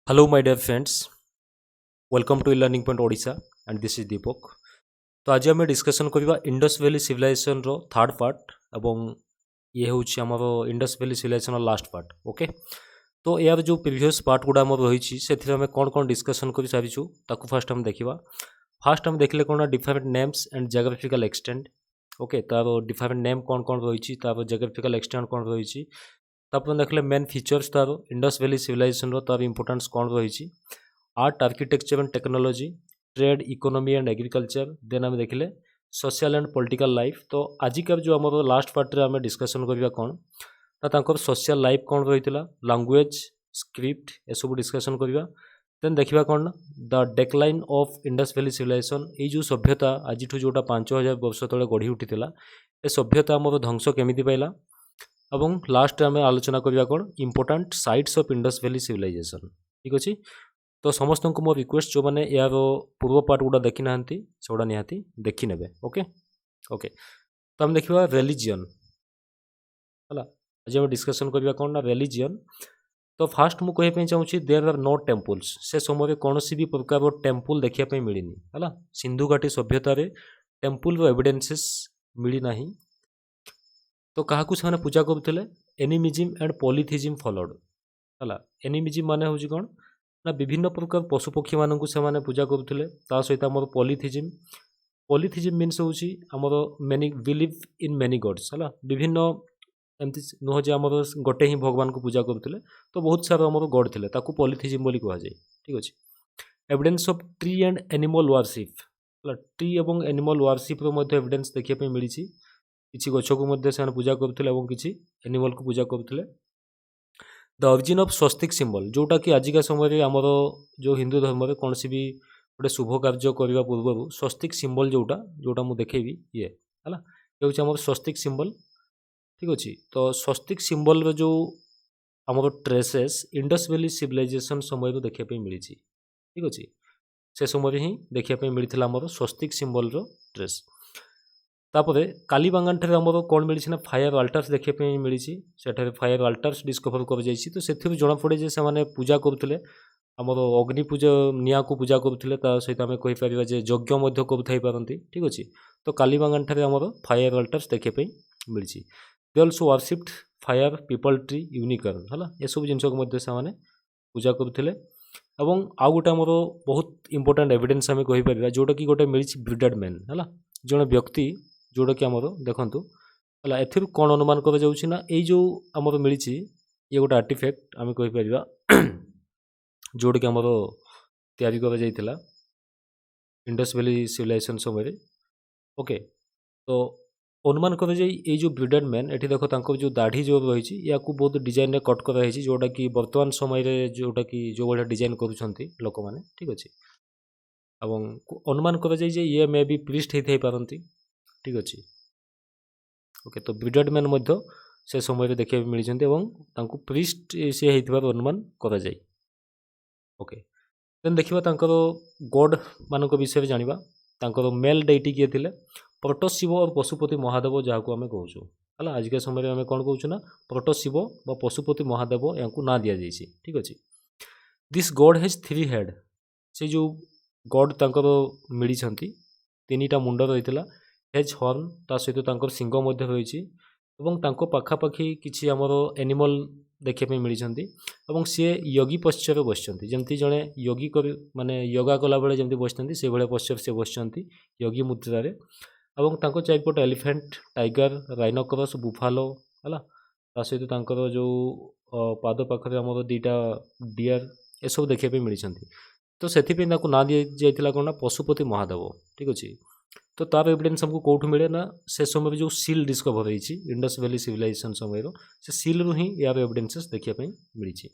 Hello, my dear friends. Welcome to e-learning point Odisha, and this is Deepak. तो आज आम discussion करवा Indus valley civilization रो third part एवं ये हूँ आमर Indus valley civilization last part. Okay, तो यार जो प्रीवियस पार्ट गुड़ा आम रही से कौन कौन डिस्कसन कर सारीचु ताकू फास्ट हम देखा। फास्ट हम देखले कौन different names and geographical extent. Okay, तार डिफरेंट नेम कौन कौन रही तार जियोग्राफिकल एक्सटेंट कौन रही देखले मेन फीचर्स तार इंडस वैली सिविलाइजेशन तार इंपोर्टेंस कौन रही art architecture and technology trade economy and agriculture then आम देखले सोशल एंड पॉलिटिकल लाइफ। तो आजिकार जो आम लास्ट पार्ट रे आम डिस्कसन करवा कौन ना सोशल लाइफ कौन रही लैंग्वेज स्क्रिप्ट ए सब डिस्कसन करवा। देन देखा कौन ना the decline of Indus valley civilisation ये जो सभ्यता आज जोटा 5000 वर्ष तले गढ़ी उठी ए सभ्यता आम ध्वंस केमी पाइला एवं लास्ट आम आलोचना करवा कौन important sites of Indus valley civilization. ठीक अच्छे, तो समस्त को मो रिक्वेस्ट जो मैंने यार पूर्व पार्ट गुड़ा देखी ना से गुड़ा निहाती देखी ने। ओके ओके, तो आम देखा रिलीजियन है आज आम डिस्कसन करवा कौन ना रिलीजियन। तो फास्ट मुझे कहवाई चाहूँगी देयर आर नो टेम्पल्स से समय कौन भी प्रकार टेम्पल देखापी मिलनी है सिंधु घाटी सभ्यतार टेम्पल एविडेंसेस मिलना। तो क्या से पूजा करुले एनिमिजिम एंड पॉलीथिजिम फॉलोड है। एनिमिजिम माने हूँ कौन ना विभिन्न प्रकार पशुपक्षी मानक से पूजा करुले सहित आम पॉलीथिजिम। पॉलीथिजिम मीन्स हूँ आमर many believe in many God's है विभिन्न एमती नुह जे आम गोटे ही भगवान को पूजा करुले तो बहुत सारा आम गॉड थे पॉलीथिजिम बोली कहुए। ठीक अच्छे, evidence of tree and animal worship है ट्री और एनिमल वारशिप एविडेंस देखापी मिली किसी गछ को से पूजा करुले किसी एनिमल को पूजा करुले। The origin of swastika symbol जोटा कि आजिका समय आमर जो हिंदू धर्म में कौन सी भी गोटे शुभ कार्य करने पूर्व स्वस्तिक सिंबल जोटा जोटा मुझे देखेबी ये है ये हूँ स्वस्तिक सिंबल। ठीक अच्छे, तो स्वस्तिक सिंबल जो आमर ट्रेसेस इंडस वैली सिविलाइजेशन समय देखापी मिली। ठीक अच्छे, से समय ही देखापी मिलता आमर स्वस्तिक सिंबल ट्रेस। तापर कालीबांगान ठारे आमर कौन मिली फायर अल्टार्स देखापी मिली से फायर अल्टार्स डिस्कभर कर तो से जना पड़े से मैंने पूजा करुले आमर अग्नि पूजा निआ को पूजा करुले सहित आम कहीपर जे यज्ञ करुथाई पारती। ठीक अच्छे, तो कालीबांगान ठारे आमर फायर अल्टार्स देखापी मिली। They also worshipped fire peepal tree unicorn है ये सब जिन से पूजा करुले। एवं आउ गोटे आमर बहुत इंपोर्टेंट एविडेंस आम कहीपर जोटा कि गोटे मिली ब्रिडेड मैन है जड़े व्यक्ति जोटा कि आमर देखूँ है ए कौन अनुमान कर जो आमर मिली ये गोटे आर्टिफैक्ट आम कहीपर जोटा कि आमर तैयारी कर इंडस वैली सिविलाइजेशन समय। ओके, तो अनुमान कर जो ब्रिडेड मैन ये देख जो दाढ़ी जो रही या बहुत डिजाइन कट कराई जोटा कि वर्तमान समय जोटा कि जो भाई डिजाइन करुँच लोक मैंने। ठीक अच्छे, एवं अनुमान कर ये मे बी प्रिस्ट होता पारती। ठीक अच्छे, ओके, तो ब्रिडेड मैन से समय देखा मिली प्रिस्ट सी होता अनुमान कर जाए। ओके, देन देखा गॉड मान विषय जाना मेल डेटी किए थे प्रोटोशिव और पशुपति महादेव जहाँ को आम कहूँ है आजिका समय आम कौन कहूँ ना प्रोटोशिव व पशुपति महादेव या ना दि जाइए। ठीक अच्छे, दिस गॉड हैज 3 हेड से जो गॉड तंकर मिली 3टा मुंड रही हेज हॉर्न ता सहित सिंग रही पाखापाखि किसी आमर एनिमल देखापी मिली सी योगी पश्चर बसती जमी जड़े योगी माने योगा कला बेले जमी बसती से भाया पश्चर से बसती योगी मुद्रा रे। और चारिपट एलिफेंट टाइगर राइनोकरस बुफालो है सहित जो पाद पाखे आमर 2टा डियर ये सब देखापी मिली तो से ना दी जाता कौन ना पशुपति महादेव। ठीक अच्छे, तो तार एविडेंस हमको कौट मिले ना से समय जो सील डिस्कभर होती इंडस वैली सिविलाइजेशन समय से सील रु ही यार एविडेंसेस देखापी मिली।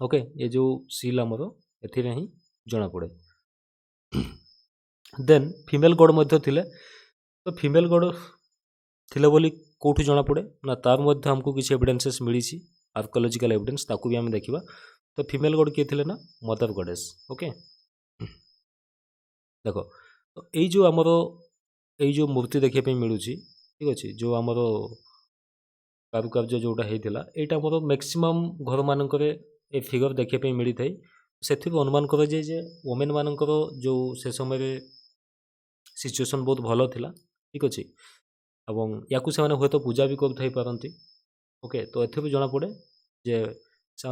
ओके, ये जो सील आमर ए ही जना पड़े। देन फीमेल गॉड थे तो फीमेल गॉड थे बोली कौटू जना पड़े ना तार हमको किसी एविडेंसेस मिली आर्कोलॉजिकल एविडेंस ताकू भी आम देखा। तो फीमेल गॉड किए थे ना मदर गॉडेस। ओके, देखो तो यही जो आमर जो मूर्ति देखापी मिलूँ। ठीक अच्छे, जो आमर कारुकार्य जोटा होता यहाँ आमर मैक्सिमम घर मानक ए फिगर देखा मिली थाए से अनुमान कर वोमेन मानकर जो से समय सिचुएशन बहुत भल थिला ठीक अच्छे एवं या हूँ तो पूजा भी करते ओके तो एथि जना पड़े जे से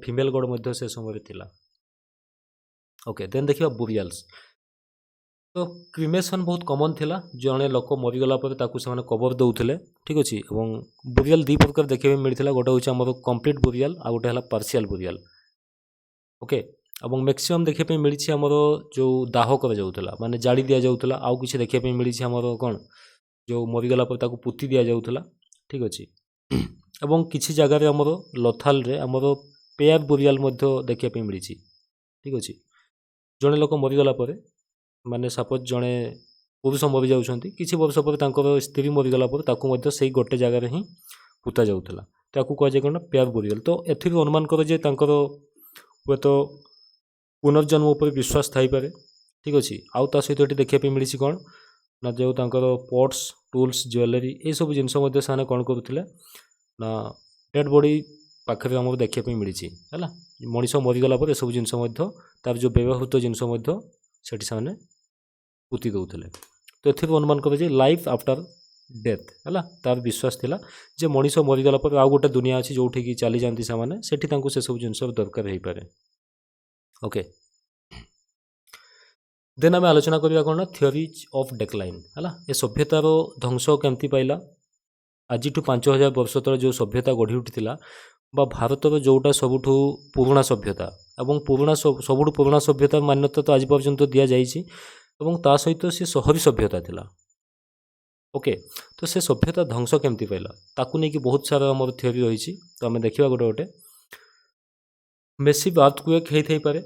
फीमेल गॉड से समय थिला ओके देन देखिए बुरियाल्स तो क्रिमेसन बहुत कमन थिला जड़े लोक मरीगला से कवर दौले ठीक अच्छे और बुरियाल दी प्रकार देखा मिलता गोटे हूँ आम कंप्लीट बुरियाल आ गोटे है पार्शियल बुरियाल ओके और मैक्सिमम देखा मिली आमर जो दाह कर माने जाड़ी दि जाऊला आउ कि देखा मिली आमर कौन जो मरीगला पुती दि जाऊला ठीक अच्छे एवं किसी जगार आमर लथाल रे आमर पेयर बुरियाल देखा मिली ठीक अच्छे जड़े लोक मरीगला माने सपोज जड़े पुरुष मरी जाऊँच किसी वर्ष पर स्त्री मरीगला से गोटे जगार ही पुता जाऊला ताकू कहुए कौन पेयर बुरियाल तो एथि अनुमान कर हे तो पुनर्जन्म उपर विश्वास थाई पारे ठीक अच्छे आउ ता सहित ये देखा मिली कौन ना जो पॉट्स टूल्स ज्वेलरी ये सब जिनस से कौन करुले ना डेड बॉडी पाखे आमको देखा मिली है मनीष मरीगला ये सब जिनस तार जो व्यवहृत जिनस से पुती दौले तो ये अनुमान कर लाइफ आफ्टर डेथ है तार विश्वास थिला जे मनीष मरीगला आउ गोटे दुनिया अच्छी जो चली जाती से सब जिनस दरकार हो पाए ओके देन आम आलोचना करवा कौन थियोरीज ऑफ डेक्लाइन है ये सभ्यतार ध्वंस केमती पाइला आज 5000 वर्ष तले जो सभ्यता गढ़ी उठी भारतर जोटा सबुठ पुराणा सभ्यता और पुराणा सबुठ पुराणा सभ्यता मान्यता तो आज पर्यंत दि जाइए ता सहित सी शहरी सभ्यता थिला ओके तो से सभ्यता ध्वंस केमती पाइला ताकू नहीं कि बहुत सारा आम थियोरी रही तो आम देखा गोटे गोटे मेसिव अर्थक्वेक होता पारे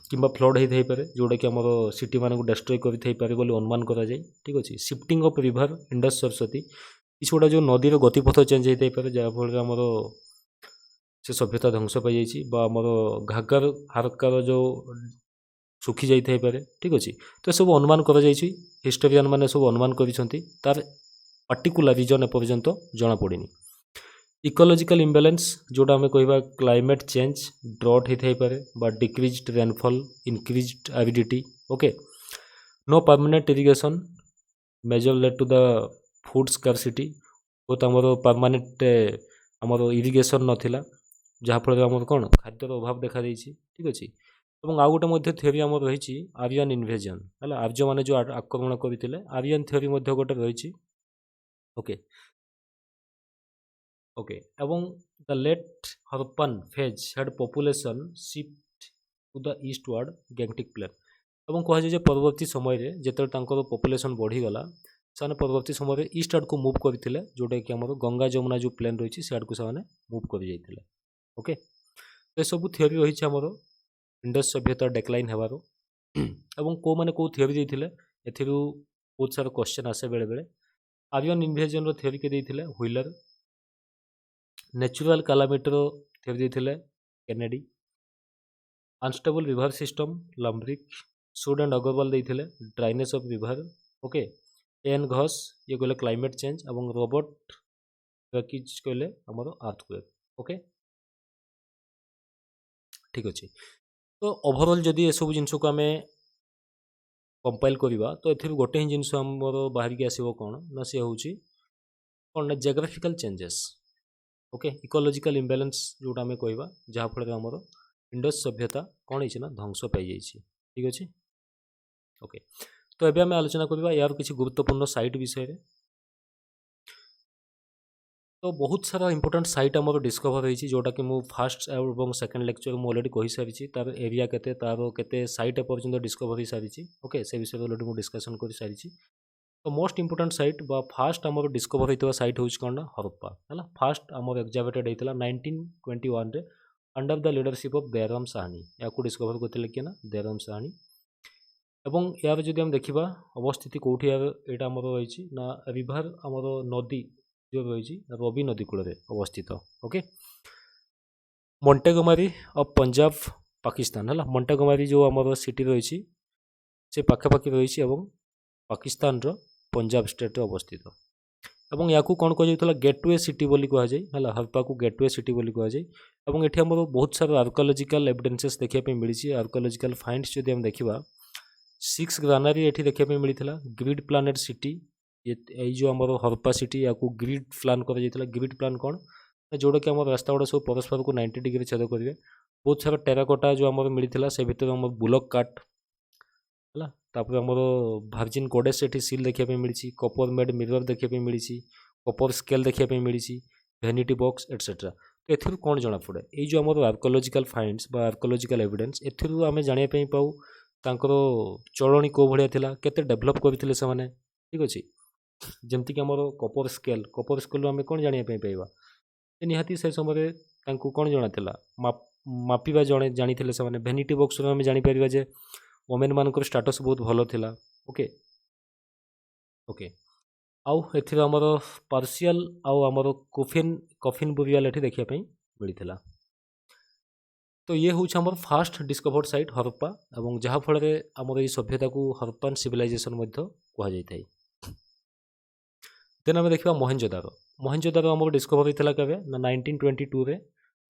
किंबा फ्लड होता पारे जोटा कि आम सिटी मान को डेस्ट्रॉय कर बोली अनुमान कराए ठीक अच्छे shifting of river Indus Saraswati किसी गुड़ा जो नदीर गतिपथ चेंज होता पारे जहाँफल आमर से सभ्यता ध्वंस पाई आमर घागर हारकार जो सुखी जाई पारे ठीक अच्छे तो सब अनुमान कर हिस्टोरियन मैंने सब अनुमान कर पार्टिकुलर रीजन एपर्यंत जना पड़नी इकोलॉजिकल इम्बैलेंस जोटा आम कह क्लाइमेट चेंज ड्रॉट होता पारे बा decreased rainfall increased aridity okay no permanent irrigation measure led to the food scarcity बहुत आमर परमानेंट आमर इरिगेशन नाला जहाँफल आमर कौन खाद्यर अभाव देखा ठीक अच्छे और आउ गोटे थियोरी आम रही आर्यन इन्वेजन है आर्य मैंने जो आक्रमण करते आर्यन थियोरी गोटे रही ओके ओके एवं the late Harappan phase had population shift to the eastward Gangetic plain और कहुए परवर्ती समय जो पॉपुलेशन बढ़ीगला से परवर्ती समय ईस्ट आड़ को मुव करते जोटा कि आम गंगा जमुना जो प्लेन रही है आड़ को से मुव कर जाते ओके तो ये सब थियोरी रही आमर इंडस सभ्यता डेक्लाइन होवार एवं को मैंने कौ थियोरी देते ए बहुत सारा क्वेश्चन आसे बेले बेले आर्यन इन्वेजन थियोरी के देते व्हीलर नेचुरल कैलामिटर थियोरी देते Kennedy unstable river system Lambrick Sood and Agarwal देते ड्राइनेस ऑफ रिवर ओके एन घस ये कहले क्लाइमेट चेंज और रोबोट किज कहले आमर अर्थक्वेक ओके ठीक अच्छे तो ओवरऑल जदि ये सब जिनस को आम कंपाइल करवा तो ये गोटे ही जिनस आमर बाहर की आसो कौन ना सी हूँ कौन ना geographical changes okay ecological imbalance जोटा आम कहवा जहाँफल आमर इंडस सभ्यता कौन है ध्वंस पाई ठीक अच्छे ओके तो ये आम आलोचना करवा यार किसी गुरुत्वपूर्ण साइट विषय तो बहुत सारा इंपोर्टेंट साइट आमर डिस्कवर होती जोटा कि मुझे फास्ट और सेकेंड लेक्चर मुझे अलरेडी कही सारी तार एरिया केते तार केते साइट एपर्यंत डिस्कवर हो सारी ओके से विषय अलरेडी मुझे डिस्कसन कर सारी तो मोस्ट इंपोर्टेंट साइट बा फास्ट आमर डिस्कवर होता साइट हूँ कौन ना हरप्पा है फास्ट आमर एक्जावेटेड होता 1921 under the leadership of Dayaram Sahni या डिस्कवर करते किए ना दयाराम साहनी एवं यार जदि हम देखा अवस्थिति कौटी यहाँ आमर रही ना रिभर आमर नदी जो रही रवि नदी कूल अवस्थित ओके मोंटेगोमेरी ऑफ पंजाब पाकिस्तान है मोंटेगोमेरी जो आमर सिटी रही से पाखापाखि रही पाकिस्तान रो पंजाब स्टेट अवस्थित ଏବଂ ୟାକୁ କ'ଣ କୁହାଯାଉଥିଲା ଗେଟୱେ ସିଟି ବୋଲି କୁହାଯାଏ ହେଲା ହରପ୍ପାକୁ ଗେଟୱେ ସିଟି ବୋଲି କୁହାଯାଏ ଏବଂ ଏଠି ଆମର ବହୁତ ସାରା ଆର୍କିଓଲୋଜିକାଲ ଏଭିଡେନ୍ସେସ୍ ଦେଖିବା ପାଇଁ ମିଳିଛି ଆର୍କିଓଲୋଜିକାଲ ଫାଇଣ୍ଡସ୍ ଯଦି ଆମେ ଦେଖିବା 6 ଗ୍ରାନାରୀ ଏଠି ଦେଖିବା ପାଇଁ ମିଳିଥିଲା ଗ୍ରିଡ୍ ପ୍ଲାନେଟ୍ ସିଟି ଏଇ ଯେଉଁ ଆମର ହରପ୍ପା ସିଟି ୟାକୁ ଗ୍ରିଡ୍ ପ୍ଲାନ୍ କରାଯାଇଥିଲା ଗ୍ରିଡ୍ ପ୍ଲାନ୍ କ'ଣ ଯେଉଁଟାକି ଆମର ରାସ୍ତା ଗୁଡ଼ା ସବୁ ପରସ୍ପରକୁ 90 ଡିଗ୍ରୀ ଛେଦ କରିବେ ବହୁତ ସାରା ଟେରାକୋଟା ଯେଉଁ ଆମର ମିଳିଥିଲା ସେ ଭିତରେ ଆମର ବୁଲକ୍ କାଟ୍ ହେଲା ତାପରେ ଆମର ଭାର୍ଜିନ୍ ଗୋଡେସ୍ ଏଠି ସିଲ୍ ଦେଖିବା ପାଇଁ ମିଳିଛି କପର ମେଡ୍ ମିରର ଦେଖିବା ପାଇଁ ମିଳିଛି କପର ସ୍କେଲ୍ ଦେଖିବା ପାଇଁ ମିଳିଛି ଭ୍ୟାନିଟି ବକ୍ସ ଏଟସେଟ୍ରା ତ ଏଥିରୁ କ'ଣ ଜଣାପଡ଼େ ଏଇ ଯେଉଁ ଆମର ଆର୍କିଓଲୋଜିକାଲ ଫାଇଣ୍ଡସ୍ ବା ଆର୍କିଓଲୋଜିକାଲ ଏଭିଡେନ୍ସ ଏଥିରୁ ଆମେ ଜାଣିବା ପାଇଁ ପାଉ ତାଙ୍କର ଚଳଣି କେଉଁ ଭଳିଆ ଥିଲା କେତେ ଡେଭଲପ୍ କରିଥିଲେ ସେମାନେ ଠିକ୍ ଅଛି ଯେମିତିକି ଆମର କପର ସ୍କେଲ୍ରୁ ଆମେ କ'ଣ ଜାଣିବା ପାଇଁ ପାଇବା ନିହାତି ସେ ସମୟରେ ତାଙ୍କୁ କ'ଣ ଜଣାଥିଲା ମାପିବା ଜାଣିଥିଲେ ସେମାନେ ଭ୍ୟାନିଟି ବକ୍ସରୁ ଆମେ ଜାଣିପାରିବା ଯେ ଓମେନ୍ମାନଙ୍କର ଷ୍ଟାଟସ୍ ବହୁତ ଭଲ ଥିଲା ଓକେ ଓକେ ଆଉ ଏଥିରେ ଆମର ପାର୍ସିଆଲ ଆଉ ଆମର କଫିନ୍ ବୁରିଆଲ ଏଠି ଦେଖିବା ପାଇଁ ମିଳିଥିଲା ତ ଇଏ ହେଉଛି ଆମର ଫାଷ୍ଟ ଡିସ୍କଭର୍ଡ ସାଇଟ୍ ହରପ୍ପା ଏବଂ ଯାହାଫଳରେ ଆମର ଏଇ ସଭ୍ୟତାକୁ ହରପ୍ପାନ୍ ସିଭିଲାଇଜେସନ୍ ମଧ୍ୟ କୁହାଯାଇଥାଏ ଦେନ୍ ଆମେ ଦେଖିବା ମହେଞ୍ଜୋଦାରୋ ଆମର ଡିସ୍କଭର ହେଇଥିଲା କେବେ ନା 1922ରେ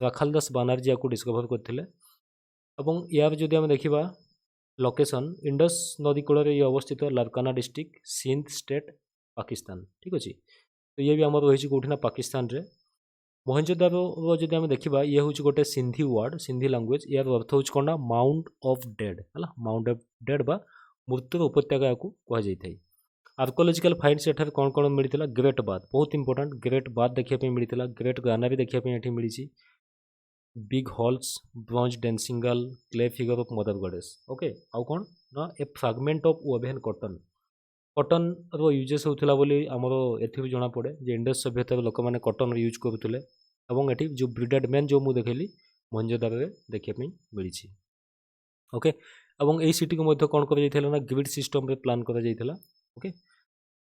ରାଖାଲ ଦାସ ବାନାର୍ଜୀ ୟାକୁ ଡିସ୍କଭର କରିଥିଲେ ଏବଂ ୟାର ଯଦି ଆମେ ଦେଖିବା ଲୋକେସନ୍ ଇଣ୍ଡସ୍ ନଦୀ କୂଳରେ ଇଏ ଅବସ୍ଥିତ ଲାରକାନା ଡିଷ୍ଟ୍ରିକ୍ଟ ସିନ୍ଧ ଷ୍ଟେଟ୍ ପାକିସ୍ତାନ ଠିକ୍ ଅଛି ତ ଇଏ ବି ଆମର ରହିଛି କେଉଁଠି ନା ପାକିସ୍ତାନରେ ମହେଞ୍ଜୋଦାରୋର ଯଦି ଆମେ ଦେଖିବା ଇଏ ହେଉଛି ଗୋଟେ ସିନ୍ଧି ୱାର୍ଡ଼ ସିନ୍ଧି ଲାଙ୍ଗୁଏଜ୍ ୟାର ଅର୍ଥ ହେଉଛି କ'ଣ ନା ମାଉଣ୍ଟ ଅଫ୍ ଡେଡ୍ ହେଲା ମାଉଣ୍ଟ ଅଫ୍ ଡେଡ୍ ବା ମୃତ୍ୟୁର ଉପତ୍ୟକା ୟାକୁ କୁହାଯାଇଥାଏ ଆର୍କିଓଲୋଜିକାଲ ଫାଇଣ୍ଡସ୍ ଏଠାରେ କ'ଣ କ'ଣ ମିଳିଥିଲା ଗ୍ରେଟ୍ ବାଥ୍ ବହୁତ ଇମ୍ପୋର୍ଟାଣ୍ଟ ଗ୍ରେଟ୍ ବାଥ୍ ଦେଖିବା ପାଇଁ ମିଳିଥିଲା ଗ୍ରେଟ୍ ଗ୍ରାନାରୀ ଦେଖିବା ପାଇଁ ଏଠି ମିଳିଛି big halls bronze dancing girl clay figure of mother goddess okay ଆଉ କ'ଣ ନା ଏ ଫ୍ରାଗମେଣ୍ଟ ଅଫ୍ ୱେଭେନ୍ କଟନ୍ର ୟୁଜେସ୍ ହେଉଥିଲା ବୋଲି ଆମର ଏଥିରୁ ଜଣାପଡ଼େ ଯେ ଇଣ୍ଡସ୍ ସଭ୍ୟତାର ଲୋକମାନେ କଟନ୍ର ୟୁଜ୍ କରୁଥିଲେ ଏବଂ ଏଠି ଯେଉଁ ବ୍ରିଡେଡ୍ ମେନ୍ ଯେଉଁ ମୁଁ ଦେଖେଇଲି ମହେଞ୍ଜୋଦାରୋରେ ଦେଖିବା ପାଇଁ ମିଳିଛି ଓକେ ଏବଂ ଏହି ସିଟିକୁ ମଧ୍ୟ କ'ଣ କରାଯାଇଥିଲା ନା ଗ୍ରିଡ୍ ସିଷ୍ଟମ୍ରେ ପ୍ଲାନ୍ କରାଯାଇଥିଲା ଓକେ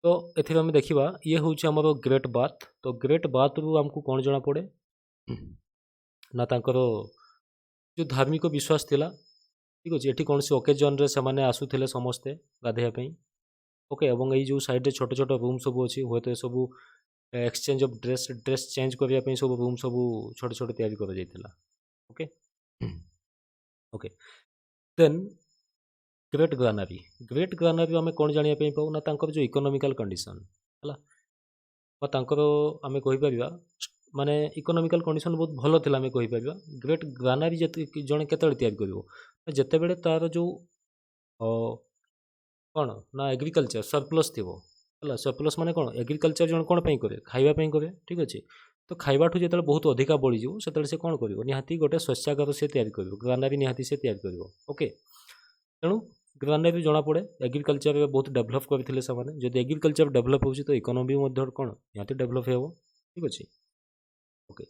ତ ଏଥିରେ ଆମେ ଦେଖିବା ଇଏ ହେଉଛି ଆମର ଗ୍ରେଟ୍ ବାଥ୍ ତ ଗ୍ରେଟ୍ ବାଥ୍ରୁ ଆମକୁ କ'ଣ ଜଣାପଡ଼େ ନା ତାଙ୍କର ଯେଉଁ ଧାର୍ମିକ ବିଶ୍ୱାସ ଥିଲା ଠିକ୍ ଅଛି ଏଠି କୌଣସି ଓକେଜନ୍ରେ ସେମାନେ ଆସୁଥିଲେ ସମସ୍ତେ ଗାଧୋଇବା ପାଇଁ ଓକେ ଏବଂ ଏଇ ଯେଉଁ ସାଇଡ଼୍ରେ ଛୋଟ ଛୋଟ ରୁମ୍ ସବୁ ଅଛି ହୁଏତ ଏସବୁ ଏକ୍ସଚେଞ୍ଜ ଅଫ୍ ଡ୍ରେସ୍ ଚେଞ୍ଜ କରିବା ପାଇଁ ସବୁ ରୁମ୍ ସବୁ ଛୋଟ ଛୋଟ ତିଆରି କରାଯାଇଥିଲା ଓକେ ଓକେ ଦେନ୍ ଗ୍ରେଟ୍ ଗ୍ରାନାରୀ ଆମେ କ'ଣ ଜାଣିବା ପାଇଁ ପାଉ ନା ତାଙ୍କର ଯେଉଁ ଇକୋନୋମିକାଲ କଣ୍ଡିସନ୍ ହେଲା ବା ତାଙ୍କର ଆମେ କହିପାରିବା ମାନେ ଇକୋନୋମିକାଲ କଣ୍ଡିସନ୍ ବହୁତ ଭଲ ଥିଲା ଆମେ କହିପାରିବା ଗ୍ରେଟ୍ ଗ୍ରାନାରୀ ଜଣେ କେତେବେଳେ ତିଆରି କରିବ ଯେତେବେଳେ ତା'ର ଯେଉଁ କ'ଣ ନା ଏଗ୍ରିକଲଚର ସରପ୍ଲସ୍ ଥିବ ହେଲା ସରପ୍ଲସ୍ ମାନେ କ'ଣ ଏଗ୍ରିକଲଚର ଜଣେ କ'ଣ ପାଇଁ କରେ ଖାଇବା ପାଇଁ କରେ ଠିକ୍ ଅଛି ତ ଖାଇବାଠୁ ଯେତେବେଳେ ବହୁତ ଅଧିକା ବଢ଼ିଯିବ ସେତେବେଳେ ସେ କ'ଣ କରିବ ନିହାତି ଗୋଟେ ଶସ୍ୟାଗାର ସେ ତିଆରି କରିବ ଗ୍ରାନାରୀ ନିହାତି ସେ ତିଆରି କରିବ ଓକେ ତେଣୁ ଗ୍ରାନାରୀ ଜଣାପଡ଼େ ଏଗ୍ରିକଲଚରରେ ବହୁତ ଡେଭଲପ୍ କରିଥିଲେ ସେମାନେ ଯଦି ଏଗ୍ରିକଲଚର ଡେଭଲପ୍ ହେଉଛି ତ ଇକୋନୋମି ମଧ୍ୟ କ'ଣ ନିହାତି ଡେଭଲପ୍ ହେବ ଠିକ୍ ଅଛି ଓକେ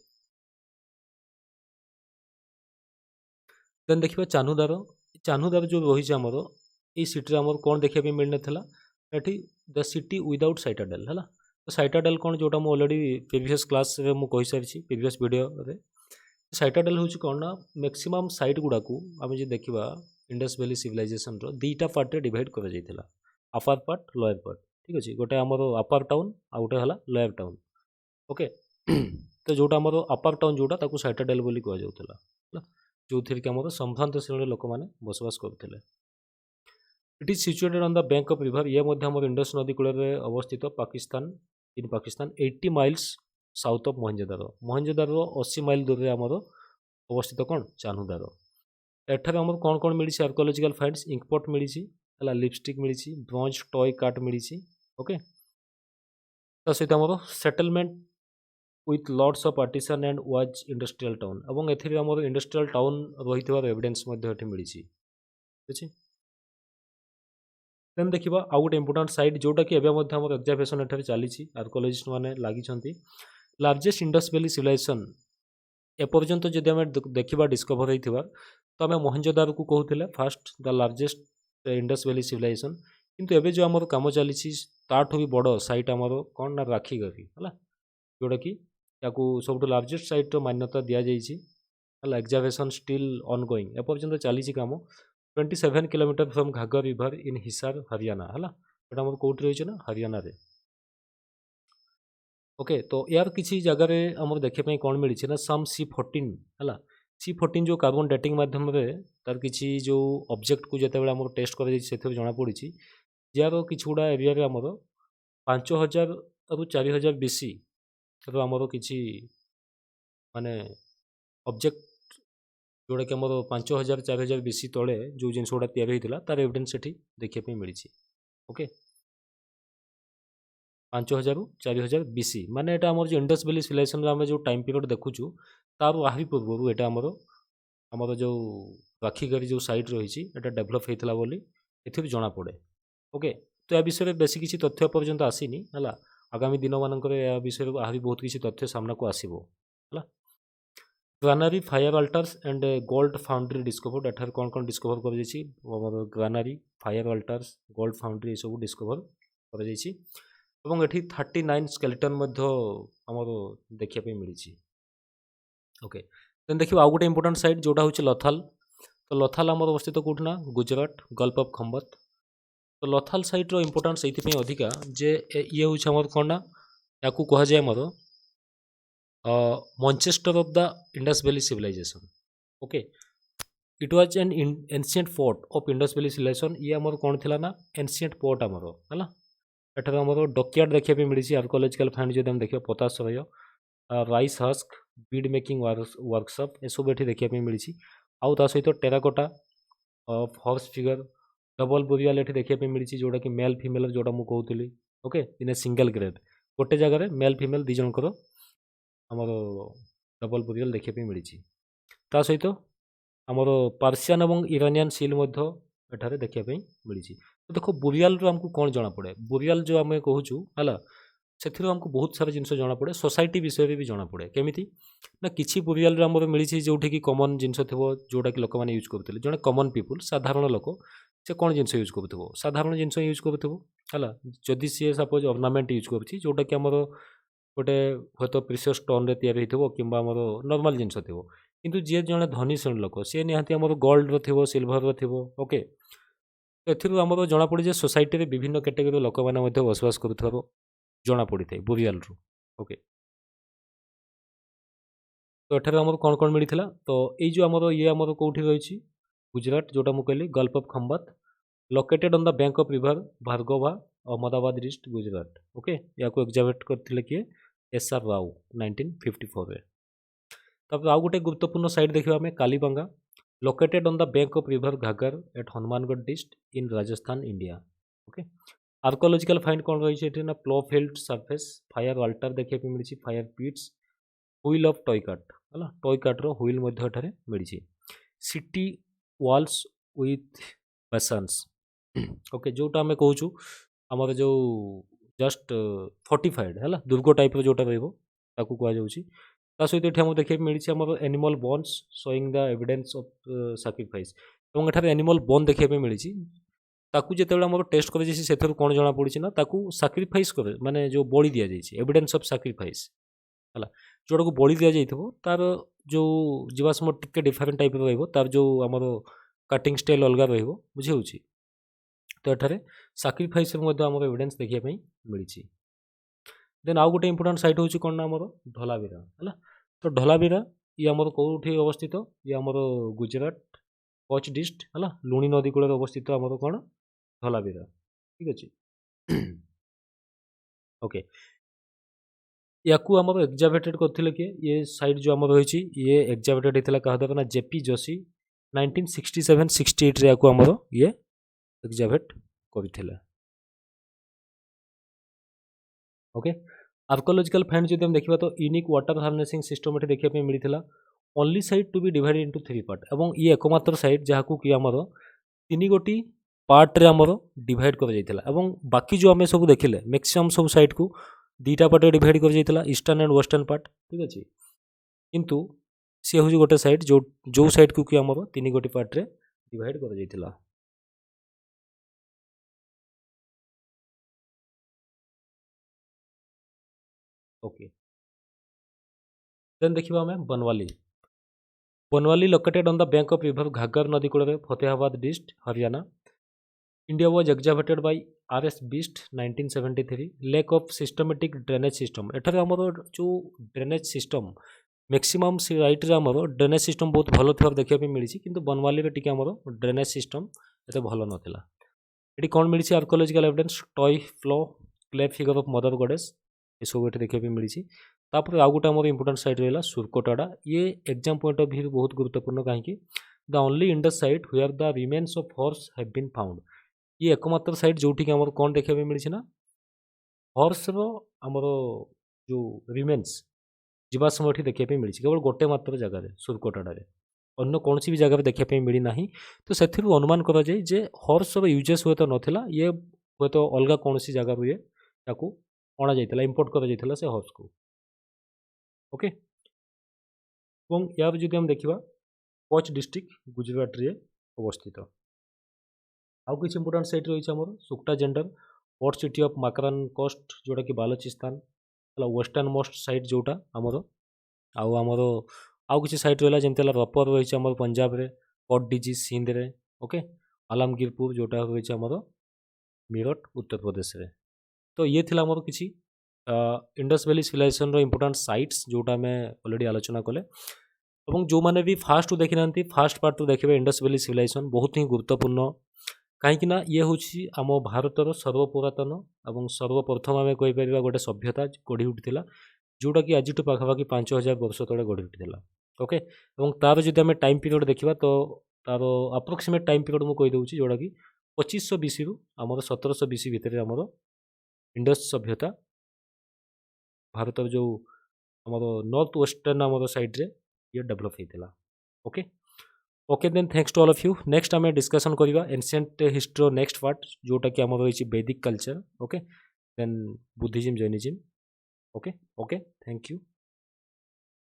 ଦେନ୍ ଦେଖିବା ଚାହ୍ନୁଦାର ଯେଉଁ ରହିଛି ଆମର ଏଇ ସିଟିରେ ଆମର କ'ଣ ଦେଖିବା ପାଇଁ ମିଳିନଥିଲା ଏଠି ଦ ସିଟି ୱିଦାଉଟ୍ ସାଇଟାଡେଲ୍ ହେଲା ତ ସାଇଟାଡେଲ୍ କ'ଣ ଯେଉଁଟା ମୁଁ ଅଲରେଡ଼ି ପ୍ରିଭିୟସ୍ କ୍ଲାସ୍ରେ ମୁଁ କହିସାରିଛି ପ୍ରିଭିୟସ୍ ଭିଡ଼ିଓରେ ସାଇଟାଡେଲ୍ ହେଉଛି କ'ଣ ନା ମ୍ୟାକ୍ସିମମ୍ ସାଇଟ୍ ଗୁଡ଼ାକୁ ଆମେ ଯଦି ଦେଖିବା ଇଣ୍ଡସ୍ ଭ୍ୟାଲି ସିଭିଲାଇଜେସନ୍ର ଦୁଇଟା ପାର୍ଟରେ ଡିଭାଇଡ଼ କରାଯାଇଥିଲା ଅପର୍ ପାର୍ଟ ଲୋୟର ପାର୍ଟ ଠିକ୍ ଅଛି ଗୋଟେ ଆମର ଅପର୍ ଟାଉନ୍ ଆଉ ଗୋଟେ ହେଲା ଲୋୟର ଟାଉନ୍ ଓକେ ତ ଯେଉଁଟା ଆମର ଅପର୍ ଟାଉନ୍ ଯେଉଁଟା ତାକୁ ସାଇଟାଡେଲ୍ ବୋଲି କୁହାଯାଉଥିଲା ହେଲା ଯେଉଁଥିରେ କି ଆମର ସମ୍ଭ୍ରାନ୍ତ ଶ୍ରେଣୀର ଲୋକମାନେ ବସବାସ କରୁଥିଲେ it is situated on the bank of river ଇଏ ମଧ୍ୟ ଆମର ଇଣ୍ଡସ୍ ନଦୀ କୂଳରେ ଅବସ୍ଥିତ Pakistan 80 miles south of Mohenjo-daro 80 mile ଦୂରରେ ଆମର ଅବସ୍ଥିତ କ'ଣ ଚାହ୍ନୁଦାରୋ ଏଠାରେ ଆମର କ'ଣ କ'ଣ ମିଳିଛି ଆର୍କିଓଲୋଜିକାଲ ଫାଇଣ୍ଡସ୍ ଇଙ୍କପଟ୍ ମିଳିଛି ହେଲା ଲିପଷ୍ଟିକ୍ ମିଳିଛି ବ୍ରଞ୍ଜ ଟୟ କାର୍ଟ ମିଳିଛି ଓକେ ତା ସହିତ ଆମର settlement with Lord's of artisan and was industrial town ଏବଂ ଏଥିରେ ଆମର ଇଣ୍ଡଷ୍ଟ୍ରିଆଲ ଟାଉନ୍ ରହିଥିବାର ଏଭିଡେନ୍ସ ମଧ୍ୟ ଏଠି ମିଳିଛି ଠିକ୍ ଅଛି ଦେନ୍ ଦେଖିବା ଆଉ ଗୋଟେ ଇମ୍ପୋର୍ଟାଣ୍ଟ ସାଇଟ୍ ଯେଉଁଟାକି ଏବେ ମଧ୍ୟ ଆମର ଏକ୍ଜାଭେସନ୍ ଏଠାରେ ଚାଲିଛି ଆର୍କିଓଲୋଜିଷ୍ଟ ମାନେ ଲାଗିଛନ୍ତି ଲାର୍ଜେଷ୍ଟ ଇଣ୍ଡସ୍ ଭ୍ୟାଲି ସିଭିଲାଇଜେସନ୍ ଏପର୍ଯ୍ୟନ୍ତ ଯଦି ଆମେ ଦେଖିବା ଡିସ୍କଭର ହେଇଥିବା ତ ଆମେ ମହେଞ୍ଜୋଦାରୋକୁ କହୁଥିଲେ first the largest Indus valley civilization କିନ୍ତୁ ଏବେ ଯେଉଁ ଆମର କାମ ଚାଲିଛି ତାଠୁ ବି ବଡ଼ ସାଇଟ୍ ଆମର କ'ଣ ନା ରାଖିଗରି ହେଲା ଯେଉଁଟାକି ତାକୁ ସବୁଠୁ ଲାର୍ଜେଷ୍ଟ ସାଇଟ୍ର ମାନ୍ୟତା ଦିଆଯାଇଛି ହେଲା ଏକ୍ଜାଭେସନ୍ ଷ୍ଟିଲ୍ ଅନଗୋଇଂ ଏପର୍ଯ୍ୟନ୍ତ ଚାଲିଛି କାମ 27 kilometre from Ghaggar river in Hisar Haryana ହେଲା ଏଇଟା ଆମର କେଉଁଠି ରହିଛି ନା ହରିୟାଣାରେ ओके तो यार किसी जगह आमर देखा कौन मिली ना सम C14 है C14 जो कार्बन डेटिंग मध्यम तार किसी जो ऑब्जेक्ट को जिते आम टेस्ट कर जना पड़ी जार कि गुड़ा एरिया आमर 5000 रु 4000 BC आमर किसी माने ऑब्जेक्ट जोड़ा कि आमर 5000 4000 BC तले जो जिन गुड़ा या तार एविडेंस से देखा मिली ओके 5000 रु 4000 BC माने एटा आमर जो इंडस वैली सिविलाइजेशन आम जो टाइम पीरियड देखुचु तार आहरी पूर्व एटा आमर आमर जो राखीगरी जो साइट रही है डेभलप होता बोली एथि जना पड़े ओके तो या विषय में बेसी किसी तथ्य पर्यंत आसीनी है आगामी दिन मानक विषय आहरी बहुत किसी तथ्य सामना को आसो है granary fire altars and gold foundry discovered एठार कौन कौन डिस्कभर कर granary fire altars gold foundry ये सब डिस्कभर कर ଏବଂ ଏଠି 39 ସ୍କେଲେଟନ୍ ମଧ୍ୟ ଆମର ଦେଖିବା ପାଇଁ ମିଳିଛି ଓକେ ଦେନ୍ ଦେଖିବା ଆଉ ଗୋଟେ ଇମ୍ପୋର୍ଟାଣ୍ଟ ସାଇଟ୍ ଯେଉଁଟା ହେଉଛି ଲଥାଲ ତ ଲଥାଲ ଆମର ଅବସ୍ଥିତ କେଉଁଠି ନା ଗୁଜରାଟ ଗଲ୍ଫ ଅଫ୍ ଖମ୍ବତ ତ ଲଥାଲ ସାଇଟ୍ର ଇମ୍ପୋର୍ଟାନ୍ସ ସେଇଥିପାଇଁ ଅଧିକା ଯେ ଇଏ ହେଉଛି ଆମର କ'ଣ ନା ୟାକୁ କୁହାଯାଏ ଆମର Manchester of the Indus valley civilisation okay it was an ancient fort of Indus valley civilisation ये आमर कौन थिला ना एनसिएंट पोर्ट आमर है एठार आमर डकयार्ड देखा मिली आर्कोलॉजिकल फाइंड जो देखिए पताशय rice husk bead making workshop ये सब ये देखा मिली आउ ता सहित terracotta horse figure double burial ये देखा मिली जोटा कि मेल फिमेल जोटा मुझे कहूली okay in a single grave गोटे जगह मेल फिमेल दी जनकर आमर डबल बुरियाल देखा मिली ता सहित आमर पार्सियान और इरानियन सिल एठारे देखा मिली तो देखो बुरियाल आमको कौन जना पड़े बुरियाल जो आम कहूँ है से आमको बहुत सारा जिन जना पड़े सोसाइटी विषय भी जना पड़े केमी ना कि बुरियाल आमर मिली जो कि कमन जिन थो जोटा कि लोक मैंने यूज करते जड़े कमन पीपुल साधारण लोक से कौन जिन यूज करूँ साधारण जिन यूज करूँ है जदि सी सपोज अर्नामेंट यूज करुँच जोटा कि आमर गोटे हे तो प्रिसियस स्टोन रे तैयारी हो कि नॉर्मल जिन थो किंतु जी जड़े धनी श्रेणी लोक सी निहाती आमर गोल्ड रो सिल्वर रो ओके तो आमर जना पड़े सोसाइटी रे विभिन्न कैटेगरी लोक मैंने बसवास कर जना पड़ी था बुरियाल रु ओके तो एठार आमर कौन कौन मिली तो ये जो आमर ये आमर कौटी रही गुजरात जोटा मुझे कहली gulf of Khambhat located on the bank of river Bhargava Ahmedabad district Gujarat okay या एग्जामिनेट करते किए SR राव 1954 रे तब आउ गोटे गुरुत्वपूर्ण साइट देखा आम Kalibanga located on the bank of river Ghaggar at Hanumangarh district in Rajasthan India okay archaeological find कौन रही है ना plough field surface fire altar देखा मिली fire pits wheel of toy cart है टॉयकाट्र हुईल मिली सिटी वॉल्स विथ बेसन्स ओके जोटा आम कहूँ आमर जो जस्ट फोर्टिफाइड है दुर्ग टाइप जोटा रही कह सहित ये देखा मिली आम animal bones showing the evidence of sacrifice और एठार एनिमल बोन देखा मिली जिते आम टेस्ट कर कौन जना पड़ी ना सैक्रिफाइस कर माने जो बलि दि जाए एविडेंस ऑफ सैक्रिफाइस है जोटा को बलि दि जाइए तार जो जीवाश्म टिके डिफरेंट टाइप तार जो आमर कटिंग स्टाइल अलग रुझे तो एठारे सैक्रिफाइस आमर एविडेंस देखा मिली देन आउ गोटे इंपोर्टेंट साइट हूँ कौन ना आमर ढलावीरा है तो ढलावीरा ये आमर कौटी अवस्थित ये आमर गुजरात कच्छ डिस्ट्रिक्ट है लुणी नदी कूल अवस्थित आमर कौन ढलावीरा ठीक अच्छे ओके या आमर एग्जामिनेटेड करते किए ये साइट जो आमर रही ये एग्जामिनेटेड होता क्या द्वारा ना JP जोशी 1967-68 रे आमर ये एग्जामिनेट करथिला ओके आर्कोलॉजिकल फाइंड जो देखा तो यूनिक वाटर हार्नेसिंग सिस्टम ये देखा मिलता only site to be divided into 3 part और ये एकमात्र साइट जहाँ कि आमर 3 गोटी पार्ट रे आमर डिवाइड कर बाकी जो आम सब देखिले मैक्सिमम सब साइट को 2टा पार्ट डिवाइड कर ईस्टर्न एंड वेस्टर्न पार्ट ठीक अच्छे किंतु सी हूँ गोटे साइट जो साइट को कि आमर 3 गोटी पार्ट रे डिवाइड कर ओके देन देखिबा आम Banawali located on the bank of river Ghaggar नदी कूल Fatehabad district Haryana India was excavated by R S. Bisht 1973 lack of systematic drainage system एठारे हमर जो ड्रेनेज सिस्टम मैक्सिमम राइट रे हमर ड्रेनेज सिस्टम बहुत भलो थिबार देखिया पे मिलिछि किंतु बनवाली रे टिके हमर ड्रेनेज सिस्टम एते भलो नथिला एटी कोन मिलिछि archaeological evidence toy plough clay figure of mother goddess ए सब एटे देखिया पे मिलिछि तापर आ गुटा हमर इंपोर्टेंट साइट रहला सुरकोटाडा ये एग्जाम पॉइंट ऑफ व्यू बहुत गुरुत्वपूर्ण काहेकि the only Indus site where the remains of horse have been found ये एकमात्र साइट जोठी आमर कौन देखा मिली ना हॉर्स रो आमर जो रिमेन्स जीवा समय देखा मिली केवल गोटे मात्र जगह सुरकोटाड़े अन्य कौन भी जगह देखा मिली ना तो से अनुमान कराए जे हॉर्स रो यूजेस हुए तो नाला ये हुए तो अलग कौन सी जगह ये अणा जाता इंपोर्ट कर से हॉर्स को ओके यार जो देखा कच्छ डिस्ट्रिक्ट गुजरात रे अवस्थित आउ किसी इंपोर्टेंट साइट रही है सुक्टा Dor port city of Makran coast जोटा कि बालोचिस्तान है वेस्टर्न मोस्ट साइट जोटा आमर आमर आउ किसी साइट रहा जमी रपर रही है पंजाब रे पट डीजी सिंध रे ओके आलमगीरपुर जोटा रही है आमर मीरठ उत्तर प्रदेश रे तो ये थिला आमर किसी इंडस वैली सिविलाइजेशन रो इंपोर्टेंट साइट्स जोटा आम ऑलरेडी आलोचना कले और जो मैंने भी फास्ट देखी ना फास्ट पार्ट टू देखिए इंडस वैली सिविलाइजेशन बहुत ही गुरुत्वपूर्ण कहीं ये हूँ आम भारतर सर्वपुरातन और सर्वप्रथम आम कहीपर गोटे सभ्यता गढ़ी उठी जोटा कि आज पाखापाखि 5000 वर्ष तले गढ़ी उठी ओके और तार जो आम टाइम पीरियड देखा तो तार अप्रोक्सीमेट टाइम पीरियड मुझे कहीदे जोटा कि 2500 BC रु आमर 1700 BC भितर आमर इंडस सभ्यता भारत जो आमर नॉर्थ वेस्टर्न आमर साइड रे ये डेवलप होता okay okay then thanks to all of you next आम डिस्कसन करवा एनसिएंट हिस्ट्री नेक्स्ट पार्ट जोटा कि आमर रही Vedic culture okay then Buddhism Jainism okay okay thank you.